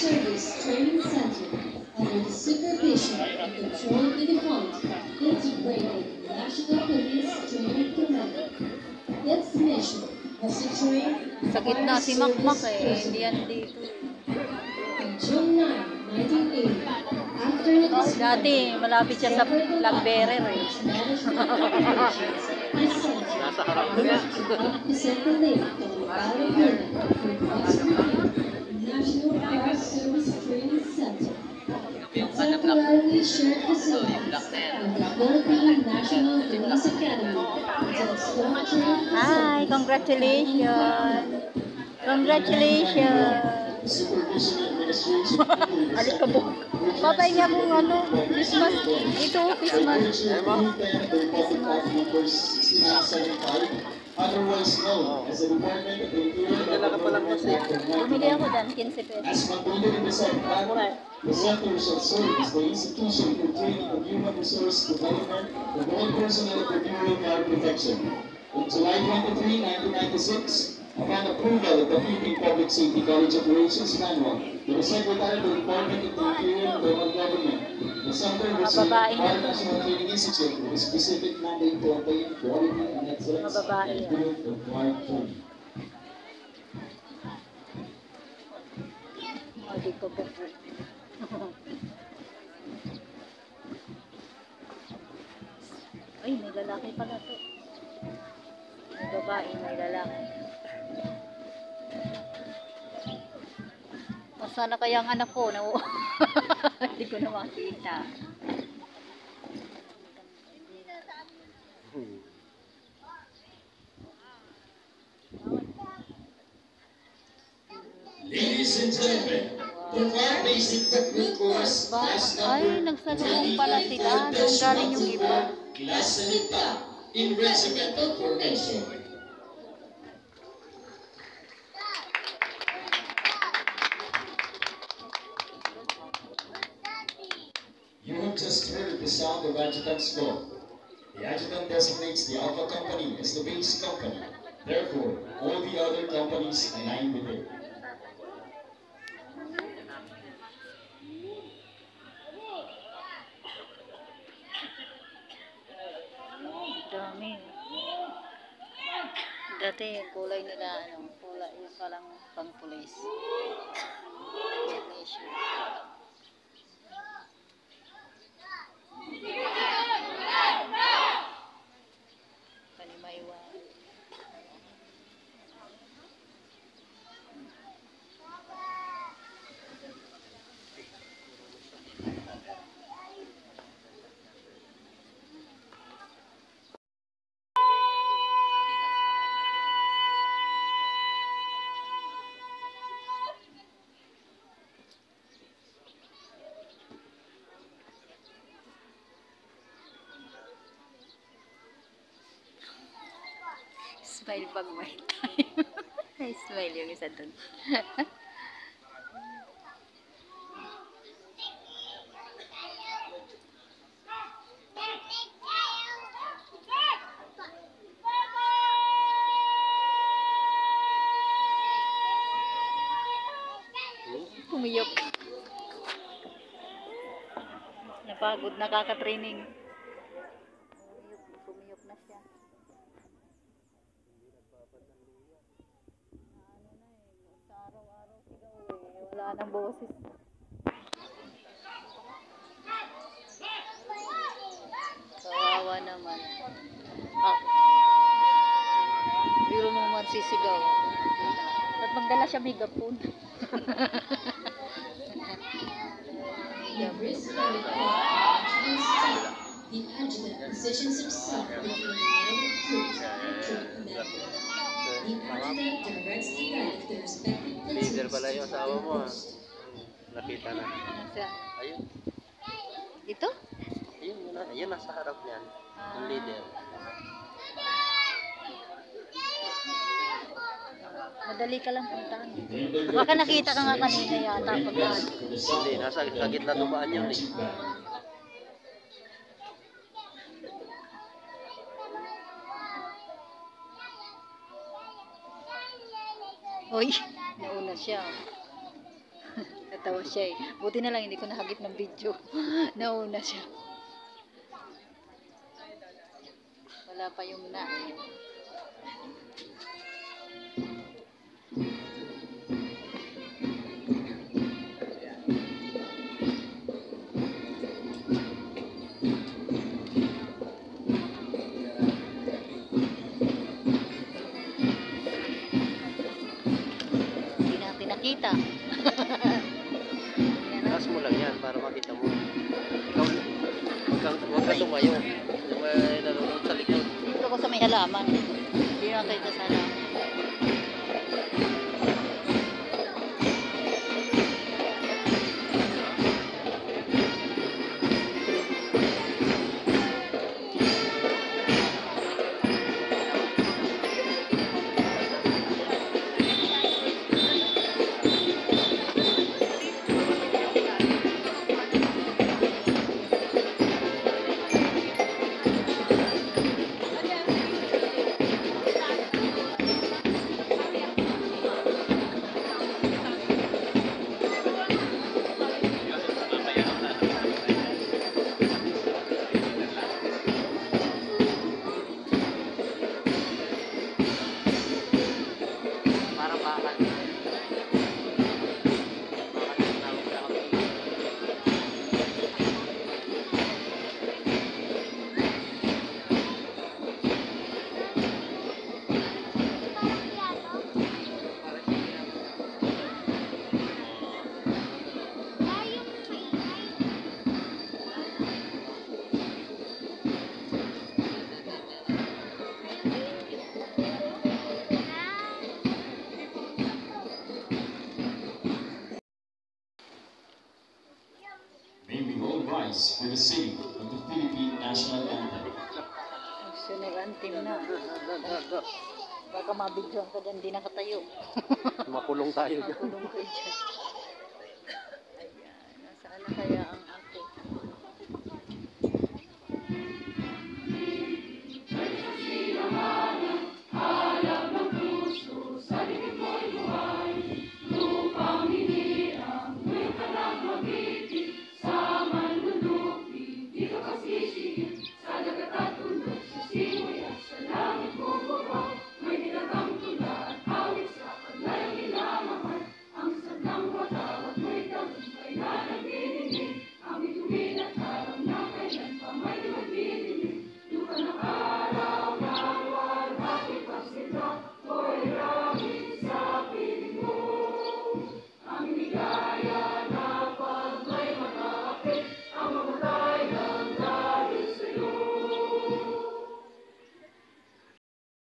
Service Training Center, under the supervision and control of the defunct integrated National Police Training Command. Its mission was to train Sa gitna si Makmak eh, hindi yan dito. on June 9, 1980, after the Dati, malapit siya sa flag bearer eh. Nasa harap niya. National Forest Service Training Center, temporarily shared facilities of the Philippine National Police Academy until structure. Hi, congratulations! Congratulations! Alikabok. Babay niya mong ano, Christmas. Ito, Christmas. Otherwise known as the Department of the Interior. Bumili ako dan, 15 pesos. As concluded in the subplan, the center shall serve as the institution for training of human resource development of all personnel of the Bureau of Fire Protection. On July 23, 1996, upon approval of the Philippine Public Safety College Operations Manual, to the Secretary of the Department of the Interior and Local Government, the center was Mababae. Fire National Training Institute with a specific mandate to obtain quality and excellence Mababae. in field of fire training. Alikabok. Ay, may lalaki pala to. May babae, may lalaki. Sana kaya ang anak ko na hindi ko na makita. Ladies and gentlemen, the fire basic recruit course class Ay, number nagsalubong pala sila. Doon galing yung iba. Class Salita in regimental formation. You have just heard the sound of adjutant's call. The adjutant designates the Alpha Company as the base company. Therefore, all the other companies align with it. Dami. Dati kulay nila, ano, kulay yung palang pang police. Technician. Panimaiwan. Smile pag may time. Ay, smile yung isa dun. Pumiyok. Napagod, nakaka-training. Pumiyok na siya. Sa araw-araw sigaw eh. Wala nang boses. Kawawa naman. Ah. Biro mo man sisigaw. At magdala siya megaphone. The adjutant positions himself between the line of troops and troop commander. The adjutant directs the guide of the respective Leader platoons pala yung to asawa their mo. post. Nakita na. Siya. Ayun. Ito? Ayun nasa harap niyan. Ang leader. Madali ka lang puntahan. Baka nakita ka nga kanina yata pagkaan. Hindi, nasa gitna dumaan yun eh. Uy, nauna siya. Natawa siya eh. Buti na lang hindi ko nahagip ng video. Nauna siya. Wala pa yung na. Hindi natin nakita. Taas mo lang yan para makita mo. Ikaw, huwag ka tumayo. Yung may nanonood sa likod. Dito ko sa may halaman. Hindi nakita sa halaman. Parang bakal. May all rise for the singing of the Philippine National Anthem. National team na. Baka mabidyoan ka dyan, di nakatayo. Makulong tayo dyan. Makulong kayo dyan.